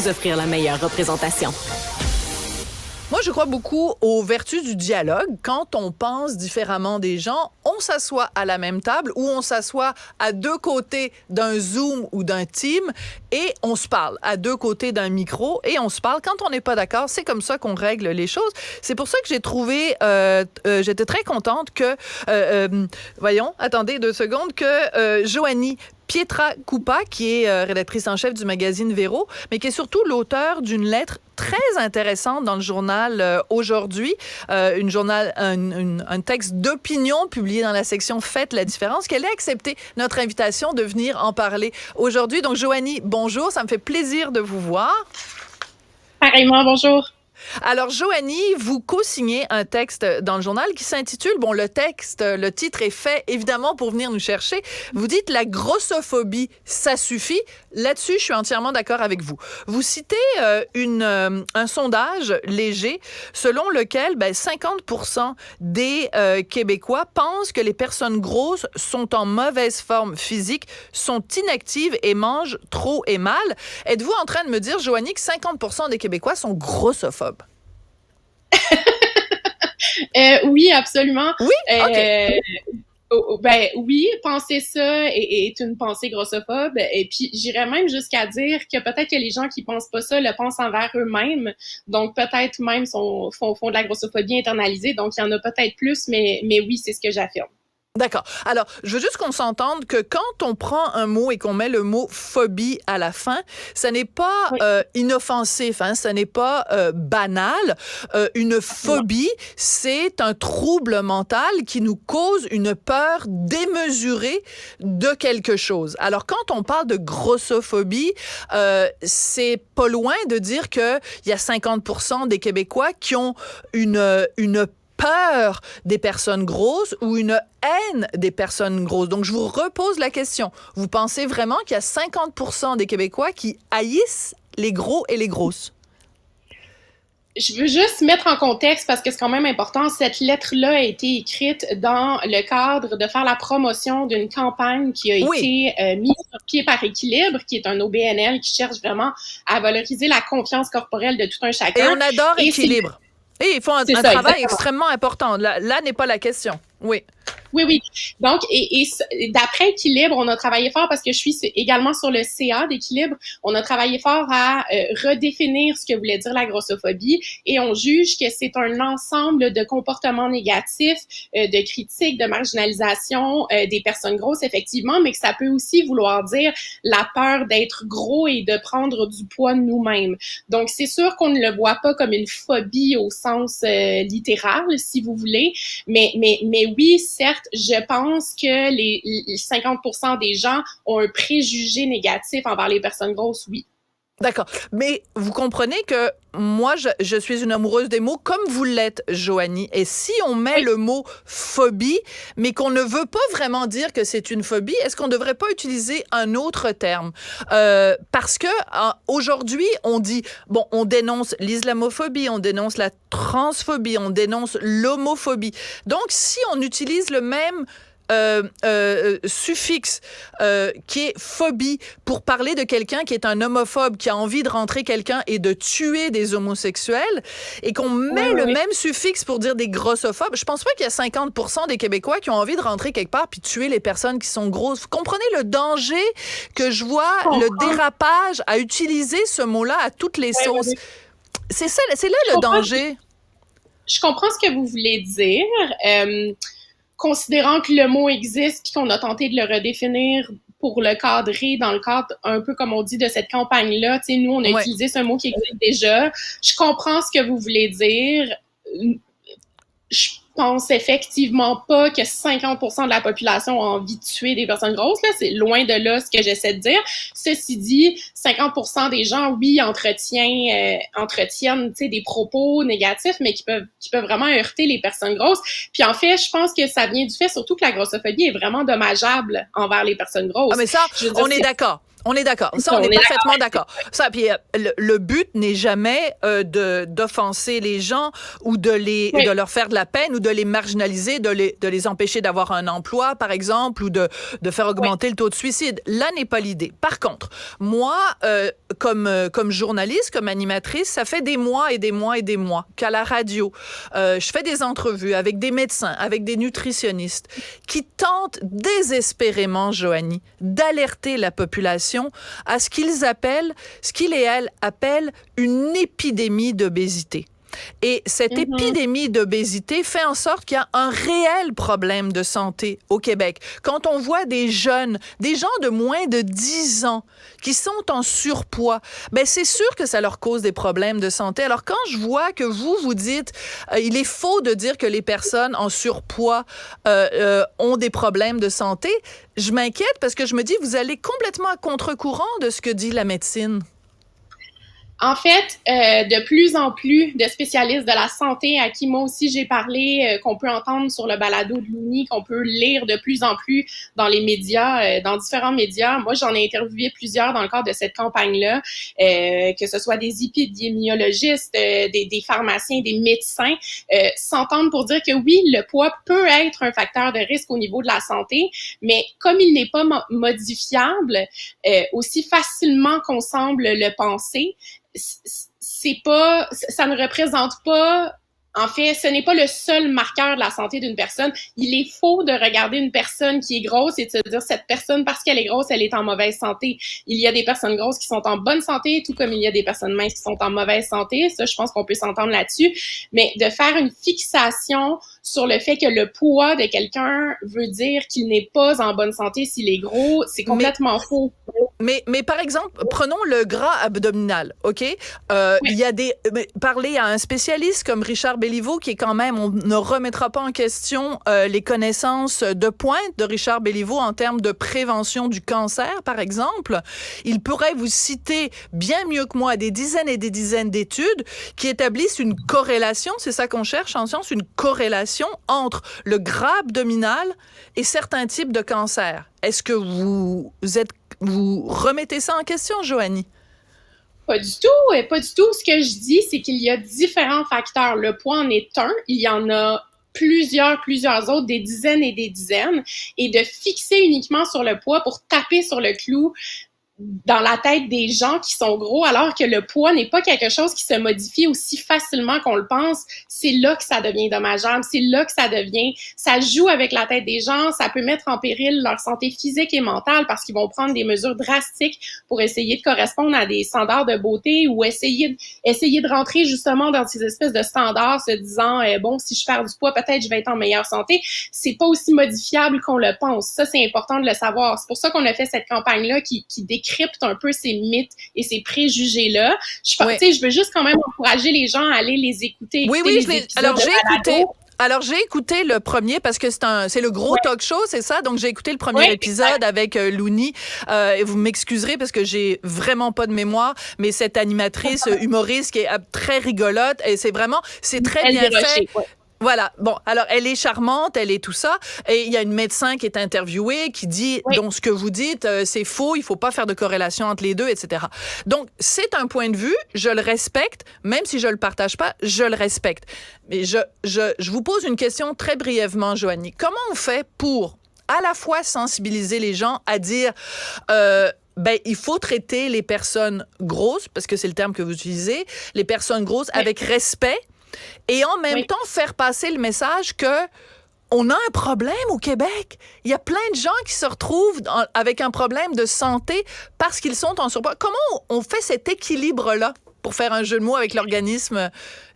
vous offrir la meilleure représentation. Moi, je crois beaucoup aux vertus du dialogue. Quand on pense différemment des gens, on s'assoit à la même table ou on s'assoit à deux côtés d'un Zoom ou d'un Team et on se parle à deux côtés d'un micro et on se parle. Quand on n'est pas d'accord, c'est comme ça qu'on règle les choses. C'est pour ça que j'ai trouvé, j'étais très contente que, voyons, attendez 2 secondes, que Joanie Pietracoupa, qui est rédactrice en chef du magazine Véro, mais qui est surtout l'auteur d'une lettre très intéressante dans le journal Aujourd'hui, un texte d'opinion publié dans la section Faites la différence, qu'elle ait accepté notre invitation de venir en parler aujourd'hui. Donc, Joanie, bonjour, ça me fait plaisir de vous voir. Pareillement, bonjour. Alors, Joanie, vous co-signez un texte dans le journal qui s'intitule, bon, le titre est fait évidemment pour venir nous chercher. Vous dites la grossophobie, ça suffit. Là-dessus, je suis entièrement d'accord avec vous. Vous citez un sondage léger selon lequel 50% des Québécois pensent que les personnes grosses sont en mauvaise forme physique, sont inactives et mangent trop et mal. Êtes-vous en train de me dire, Joanie, que 50% des Québécois sont grossophobes? Oui, absolument. Oui? OK. Oui, penser ça est une pensée grossophobe. Et puis, j'irais même jusqu'à dire que peut-être que les gens qui pensent pas ça le pensent envers eux-mêmes. Donc, peut-être même font de la grossophobie internalisée. Donc, il y en a peut-être plus, mais oui, c'est ce que j'affirme. D'accord. Alors, je veux juste qu'on s'entende que quand on prend un mot et qu'on met le mot phobie à la fin, ça n'est pas inoffensif, hein, ça n'est pas banal. Une phobie, c'est un trouble mental qui nous cause une peur démesurée de quelque chose. Alors, quand on parle de grossophobie, c'est pas loin de dire qu'il y a 50% des Québécois qui ont une peur des personnes grosses ou une haine des personnes grosses. Donc, je vous repose la question. Vous pensez vraiment qu'il y a 50% des Québécois qui haïssent les gros et les grosses? Je veux juste mettre en contexte, parce que c'est quand même important, cette lettre-là a été écrite dans le cadre de faire la promotion d'une campagne qui a été mise sur pied par Équilibre, qui est un OBNL qui cherche vraiment à valoriser la confiance corporelle de tout un chacun. Et on adore Équilibre. Et ils font un travail extrêmement important. Là n'est pas la question. Oui. Oui. Donc, et d'après Équilibre, on a travaillé fort, parce que je suis également sur le CA d'Équilibre, on a travaillé fort à redéfinir ce que voulait dire la grossophobie, et on juge que c'est un ensemble de comportements négatifs, de critiques, de marginalisation des personnes grosses, effectivement, mais que ça peut aussi vouloir dire la peur d'être gros et de prendre du poids de nous-mêmes. Donc, c'est sûr qu'on ne le voit pas comme une phobie au sens littéral, si vous voulez, mais oui, certes, je pense que les 50% des gens ont un préjugé négatif envers les personnes grosses, oui. D'accord. Mais vous comprenez que moi, je suis une amoureuse des mots, comme vous l'êtes, Joanie. Et si on met le mot phobie, mais qu'on ne veut pas vraiment dire que c'est une phobie, est-ce qu'on ne devrait pas utiliser un autre terme? Parce que aujourd'hui, on dit, bon, on dénonce l'islamophobie, on dénonce la transphobie, on dénonce l'homophobie. Donc, si on utilise le même suffixe qui est phobie pour parler de quelqu'un qui est un homophobe, qui a envie de rentrer quelqu'un et de tuer des homosexuels, et qu'on met le même suffixe pour dire des grossophobes, je pense pas qu'il y a 50% des Québécois qui ont envie de rentrer quelque part puis tuer les personnes qui sont grosses. Vous comprenez le danger que je vois, le dérapage à utiliser ce mot-là à toutes les sauces? C'est ça, c'est là le danger. Je comprends ce que vous voulez dire. Considérant que le mot existe puis qu'on a tenté de le redéfinir pour le cadrer dans le cadre, un peu comme on dit, de cette campagne-là, tu sais, nous, on a utilisé ce mot qui existe déjà. Je comprends ce que vous voulez dire. Je pense effectivement pas que 50% de la population a envie de tuer des personnes grosses, là. C'est loin de là ce que j'essaie de dire. Ceci dit, 50% des gens, oui, entretiennent, tu sais, des propos négatifs, mais qui peuvent vraiment heurter les personnes grosses. Puis en fait, je pense que ça vient du fait surtout que la grossophobie est vraiment dommageable envers les personnes grosses. Ah, mais ça, on est d'accord. On est d'accord. Ça, on est parfaitement d'accord. Ça, puis le but n'est jamais d'offenser les gens ou de leur faire de la peine ou de les marginaliser, de les empêcher d'avoir un emploi, par exemple, ou de faire augmenter le taux de suicide. Là n'est pas l'idée. Par contre, moi, comme journaliste, comme animatrice, ça fait des mois et des mois et des mois qu'à la radio, je fais des entrevues avec des médecins, avec des nutritionnistes qui tentent désespérément, Joanie, d'alerter la population à ce qu'ils et elles appellent une épidémie d'obésité. Et cette épidémie d'obésité fait en sorte qu'il y a un réel problème de santé au Québec. Quand on voit des jeunes, des gens de moins de 10 ans qui sont en surpoids, ben c'est sûr que ça leur cause des problèmes de santé. Alors quand je vois que vous dites, il est faux de dire que les personnes en surpoids ont des problèmes de santé, je m'inquiète parce que je me dis, vous allez complètement à contre-courant de ce que dit la médecine. En fait, de plus en plus de spécialistes de la santé à qui moi aussi j'ai parlé, qu'on peut entendre sur le balado de Luni, qu'on peut lire de plus en plus dans les médias, dans différents médias. Moi, j'en ai interviewé plusieurs dans le cadre de cette campagne-là, que ce soit des épidémiologistes, des pharmaciens, des médecins, s'entendent pour dire que oui, le poids peut être un facteur de risque au niveau de la santé, mais comme il n'est pas modifiable aussi facilement qu'on semble le penser, ça ne représente pas, en fait, ce n'est pas le seul marqueur de la santé d'une personne. Il est faux de regarder une personne qui est grosse et de se dire cette personne, parce qu'elle est grosse, elle est en mauvaise santé. Il y a des personnes grosses qui sont en bonne santé, tout comme il y a des personnes minces qui sont en mauvaise santé. Ça, je pense qu'on peut s'entendre là-dessus. Mais de faire une fixation sur le fait que le poids de quelqu'un veut dire qu'il n'est pas en bonne santé s'il est gros, c'est complètement faux. Mais par exemple, prenons le gras abdominal, OK? Il y a parler à un spécialiste comme Richard Béliveau, qui est quand même, on ne remettra pas en question les connaissances de pointe de Richard Béliveau en termes de prévention du cancer, par exemple. Il pourrait vous citer bien mieux que moi des dizaines et des dizaines d'études qui établissent une corrélation, c'est ça qu'on cherche en science, une corrélation entre le gras abdominal et certains types de cancers. Est-ce que vous remettez ça en question, Joanie? Pas du tout, pas du tout. Ce que je dis, c'est qu'il y a différents facteurs. Le poids en est un, il y en a plusieurs autres, des dizaines et des dizaines, et de fixer uniquement sur le poids pour taper sur le clou dans la tête des gens qui sont gros, alors que le poids n'est pas quelque chose qui se modifie aussi facilement qu'on le pense, c'est là que ça devient dommageable, c'est là que ça joue avec la tête des gens, ça peut mettre en péril leur santé physique et mentale parce qu'ils vont prendre des mesures drastiques pour essayer de correspondre à des standards de beauté ou essayer de rentrer justement dans ces espèces de standards se disant, bon, si je perds du poids, peut-être je vais être en meilleure santé. C'est pas aussi modifiable qu'on le pense. Ça, c'est important de le savoir. C'est pour ça qu'on a fait cette campagne-là qui décrypte un peu ces mythes et ces préjugés-là. Je veux juste quand même encourager les gens à aller les écouter. Alors, j'ai écouté le premier parce que c'est le gros talk show, c'est ça? Donc, j'ai écouté le premier épisode avec Luni. Et vous m'excuserez parce que j'ai vraiment pas de mémoire, mais cette animatrice humoriste qui est très rigolote et c'est très bien fait. Voilà. Bon, alors, elle est charmante, elle est tout ça. Et il y a une médecin qui est interviewée qui dit, donc, ce que vous dites, c'est faux, il faut pas faire de corrélation entre les deux, etc. Donc, c'est un point de vue, je le respecte, même si je le partage pas, je le respecte. Mais je vous pose une question très brièvement, Joanie. Comment on fait pour, à la fois, sensibiliser les gens à dire, il faut traiter les personnes grosses, parce que c'est le terme que vous utilisez, les personnes grosses avec respect, et en même temps faire passer le message que on a un problème au Québec. Il y a plein de gens qui se retrouvent avec un problème de santé parce qu'ils sont en surpoids. Comment on fait cet équilibre-là pour faire un jeu de mots avec l'organisme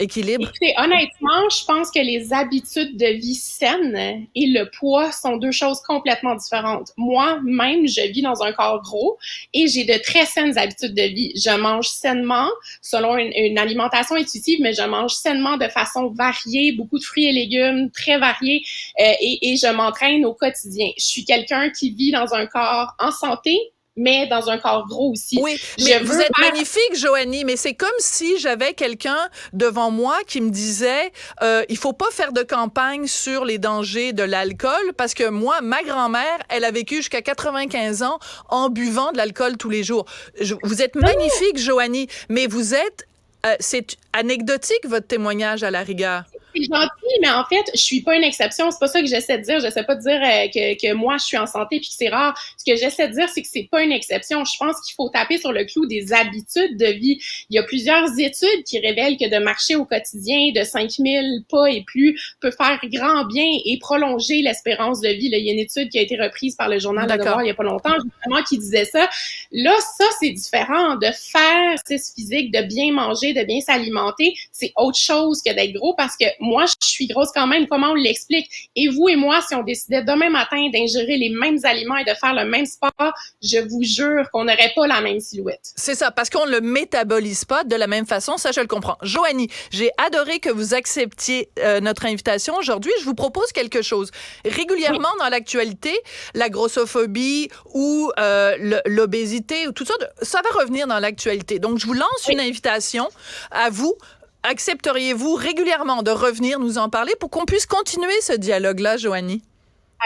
équilibre? Écoutez, honnêtement, je pense que les habitudes de vie saines et le poids sont deux choses complètement différentes. Moi-même, je vis dans un corps gros et j'ai de très saines habitudes de vie. Je mange sainement, selon une alimentation intuitive, mais je mange sainement de façon variée, beaucoup de fruits et légumes, très variés, et je m'entraîne au quotidien. Je suis quelqu'un qui vit dans un corps en santé, mais dans un corps gros aussi. Oui, mais vous êtes magnifique, Joanie, mais c'est comme si j'avais quelqu'un devant moi qui me disait il faut pas faire de campagne sur les dangers de l'alcool parce que moi, ma grand-mère, elle a vécu jusqu'à 95 ans en buvant de l'alcool tous les jours. Vous êtes magnifique, Joanie, mais vous êtes c'est anecdotique, votre témoignage, à la rigueur. C'est gentil, mais en fait, je suis pas une exception. C'est pas ça que j'essaie de dire. J'essaie pas de dire que moi, je suis en santé puis que c'est rare. Ce que j'essaie de dire, c'est que c'est pas une exception. Je pense qu'il faut taper sur le clou des habitudes de vie. Il y a plusieurs études qui révèlent que de marcher au quotidien de 5000 pas et plus peut faire grand bien et prolonger l'espérance de vie. Là, il y a une étude qui a été reprise par le journal Le Devoir il y a pas longtemps, justement, qui disait ça. Là, ça, c'est différent. De faire exercice physique, de bien manger, de bien s'alimenter, c'est autre chose que d'être gros parce que moi, je suis grosse quand même. Comment on l'explique? Et vous et moi, si on décidait demain matin d'ingérer les mêmes aliments et de faire le même sport, je vous jure qu'on n'aurait pas la même silhouette. C'est ça, parce qu'on ne le métabolise pas de la même façon. Ça, je le comprends. Joanie, j'ai adoré que vous acceptiez notre invitation aujourd'hui. Je vous propose quelque chose. Régulièrement dans l'actualité, la grossophobie ou l'obésité, ou tout ça, ça va revenir dans l'actualité. Donc, je vous lance une invitation à vous. Accepteriez-vous régulièrement de revenir nous en parler pour qu'on puisse continuer ce dialogue-là, Joanie?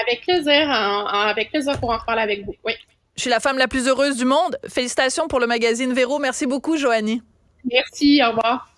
Avec plaisir, avec plaisir pour en reparler avec vous, oui. Je suis la femme la plus heureuse du monde. Félicitations pour le magazine Véro. Merci beaucoup, Joanie. Merci, au revoir.